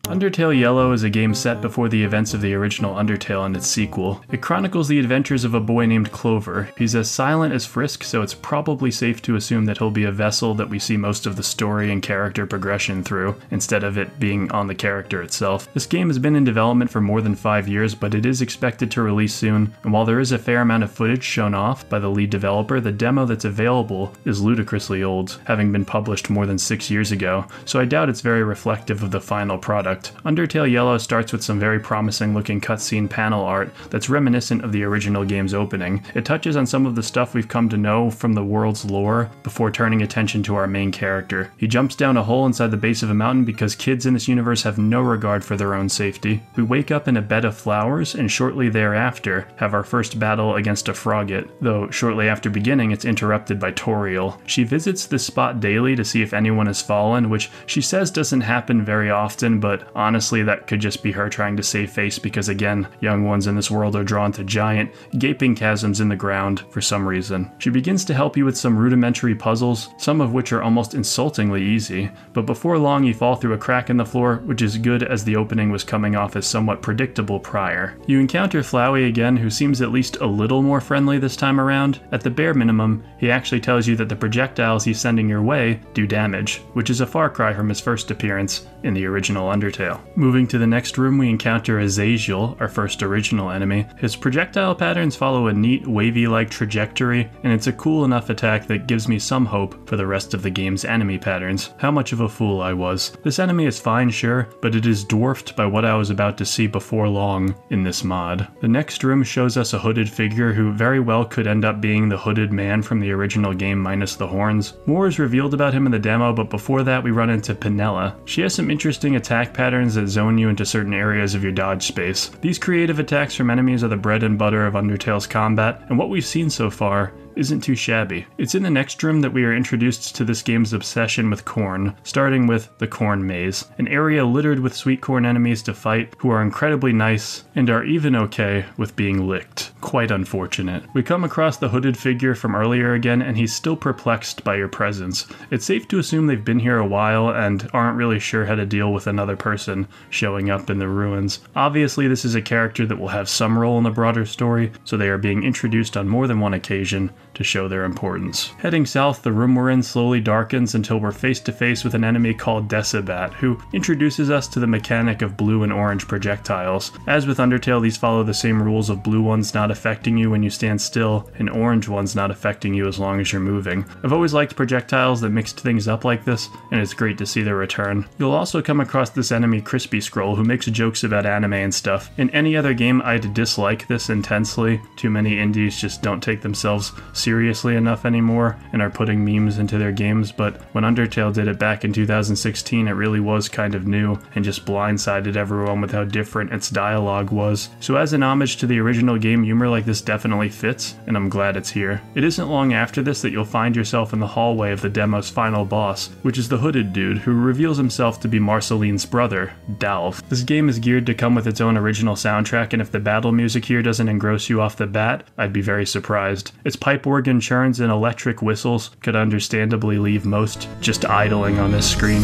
Undertale Yellow is a game set before the events of the original Undertale and its sequel. It chronicles the adventures of a boy named Clover. He's as silent as Frisk, so it's probably safe to assume that he'll be a vessel that we see most of the story and character progression through, instead of it being on the character itself. This game has been in development for more than 5 years, but it is expected to release soon, and while there is a fair amount of footage shown off by the lead developer, the demo that's available is ludicrously old, having been published more than 6 years ago, so I doubt it's very reflective of the final product. Undertale Yellow starts with some very promising looking cutscene panel art that's reminiscent of the original game's opening. It touches on some of the stuff we've come to know from the world's lore before turning attention to our main character. He jumps down a hole inside the base of a mountain because kids in this universe have no regard for their own safety. We wake up in a bed of flowers and shortly thereafter have our first battle against a frogget, though shortly after beginning it's interrupted by Toriel. She visits this spot daily to see if anyone has fallen, which she says doesn't happen very often, but honestly, that could just be her trying to save face because, again, young ones in this world are drawn to giant, gaping chasms in the ground for some reason. She begins to help you with some rudimentary puzzles, some of which are almost insultingly easy, but before long you fall through a crack in the floor, which is good as the opening was coming off as somewhat predictable prior. You encounter Flowey again, who seems at least a little more friendly this time around. At the bare minimum, he actually tells you that the projectiles he's sending your way do damage, which is a far cry from his first appearance in the original Undertale. Moving to the next room, we encounter Azazel, our first original enemy. His projectile patterns follow a neat, wavy-like trajectory, and it's a cool enough attack that gives me some hope for the rest of the game's enemy patterns. How much of a fool I was. This enemy is fine, sure, but it is dwarfed by what I was about to see before long in this mod. The next room shows us a hooded figure who very well could end up being the hooded man from the original game minus the horns. More is revealed about him in the demo, but before that we run into Penella. She has some interesting attack patterns that zone you into certain areas of your dodge space. These creative attacks from enemies are the bread and butter of Undertale's combat, and what we've seen so far isn't too shabby. It's in the next room that we are introduced to this game's obsession with corn, starting with the Corn Maze, an area littered with sweet corn enemies to fight who are incredibly nice and are even okay with being licked. Quite unfortunate. We come across the hooded figure from earlier again, and he's still perplexed by your presence. It's safe to assume they've been here a while and aren't really sure how to deal with another person showing up in the ruins. Obviously, this is a character that will have some role in the broader story, so they are being introduced on more than one occasion to show their importance. Heading south, the room we're in slowly darkens until we're face to face with an enemy called Decibat, who introduces us to the mechanic of blue and orange projectiles. As with Undertale, these follow the same rules of blue ones not affecting you when you stand still, and orange ones not affecting you as long as you're moving. I've always liked projectiles that mixed things up like this, and it's great to see their return. You'll also come across this enemy Crispy Scroll, who makes jokes about anime and stuff. In any other game, I'd dislike this intensely. Too many indies just don't take themselves seriously enough anymore and are putting memes into their games, but when Undertale did it back in 2016, it really was kind of new and just blindsided everyone with how different its dialogue was. So as an homage to the original game, humor like this definitely fits, and I'm glad it's here. It isn't long after this that you'll find yourself in the hallway of the demo's final boss, which is the hooded dude who reveals himself to be Marceline's brother, Dalv. This game is geared to come with its own original soundtrack, and if the battle music here doesn't engross you off the bat, I'd be very surprised. Its pipe organ churns and electric whistles could understandably leave most just idling on this screen.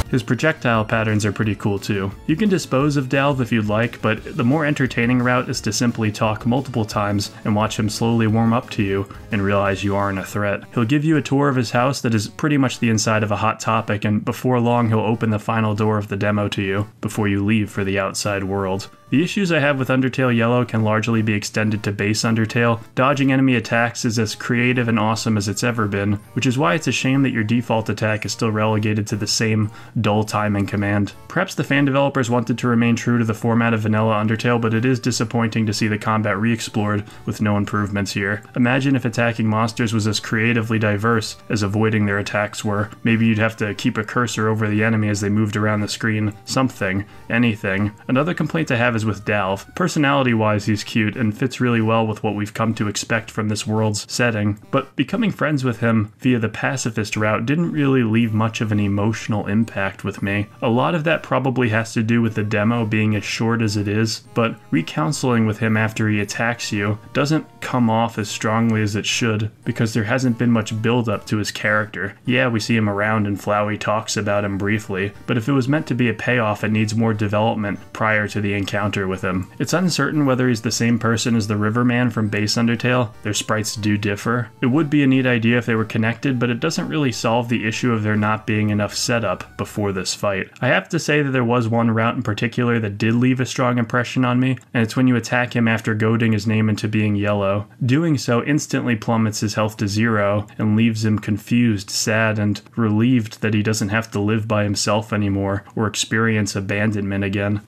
His projectile patterns are pretty cool too. You can dispose of Dalv if you'd like, but the more entertaining route is to simply talk multiple times and watch him slowly warm up to you and realize you aren't a threat. He'll give you a tour of his house that is pretty much the inside of a Hot Topic, and before long he'll open the final door of the demo to you before you leave for the outside world. The issues I have with Undertale Yellow can largely be extended to base Undertale. Dodging enemy attacks is as creative and awesome as it's ever been, which is why it's a shame that your default attack is still relegated to the same dull timing command. Perhaps the fan developers wanted to remain true to the format of vanilla Undertale, but it is disappointing to see the combat re-explored with no improvements here. Imagine if attacking monsters was as creatively diverse as avoiding their attacks were. Maybe you'd have to keep a cursor over the enemy as they moved around the screen. Something. Anything. Another complaint I have is as with Dalv. Personality-wise, he's cute and fits really well with what we've come to expect from this world's setting, but becoming friends with him via the pacifist route didn't really leave much of an emotional impact with me. A lot of that probably has to do with the demo being as short as it is, but recounseling with him after he attacks you doesn't come off as strongly as it should, because there hasn't been much build-up to his character. Yeah, we see him around and Flowey talks about him briefly, but if it was meant to be a payoff, it needs more development prior to the encounter with him. It's uncertain whether he's the same person as the Riverman from base Undertale. Their sprites do differ. It would be a neat idea if they were connected, but it doesn't really solve the issue of there not being enough setup before this fight. I have to say that there was one route in particular that did leave a strong impression on me, and it's when you attack him after goading his name into being yellow. Doing so instantly plummets his health to 0 and leaves him confused, sad, and relieved that he doesn't have to live by himself anymore or experience abandonment again.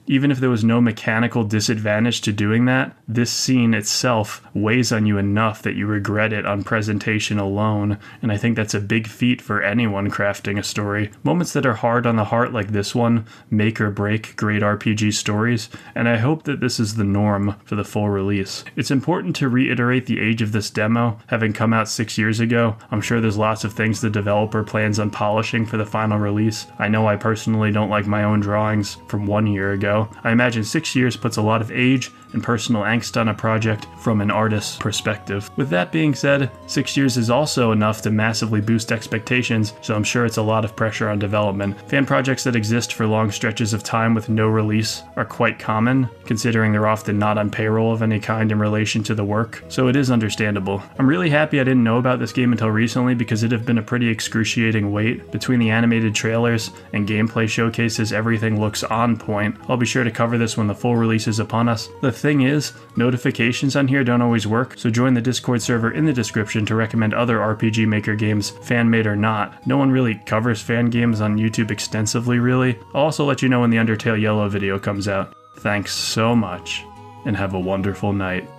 Even if there was no mechanical disadvantage to doing that, this scene itself weighs on you enough that you regret it on presentation alone, and I think that's a big feat for anyone crafting a story. Moments that are hard on the heart like this one make or break great RPG stories, and I hope that this is the norm for the full release. It's important to reiterate the age of this demo, having come out 6 years ago. I'm sure there's lots of things the developer plans on polishing for the final release. I know I personally don't like my own drawings from 1 year ago. I imagine 6 years puts a lot of age and personal angst on a project from an artist's perspective. With that being said, 6 years is also enough to massively boost expectations, so I'm sure it's a lot of pressure on development. Fan projects that exist for long stretches of time with no release are quite common, considering they're often not on payroll of any kind in relation to the work, so it is understandable. I'm really happy I didn't know about this game until recently, because it'd have been a pretty excruciating wait. Between the animated trailers and gameplay showcases, everything looks on point. I'll be sure to cover this when the full release is upon us. The thing is, notifications on here don't always work, so join the Discord server in the description to recommend other RPG Maker games, fan-made or not. No one really covers fan games on YouTube extensively, really. I'll also let you know when the Undertale Yellow video comes out. Thanks so much, and have a wonderful night.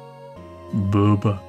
Booba.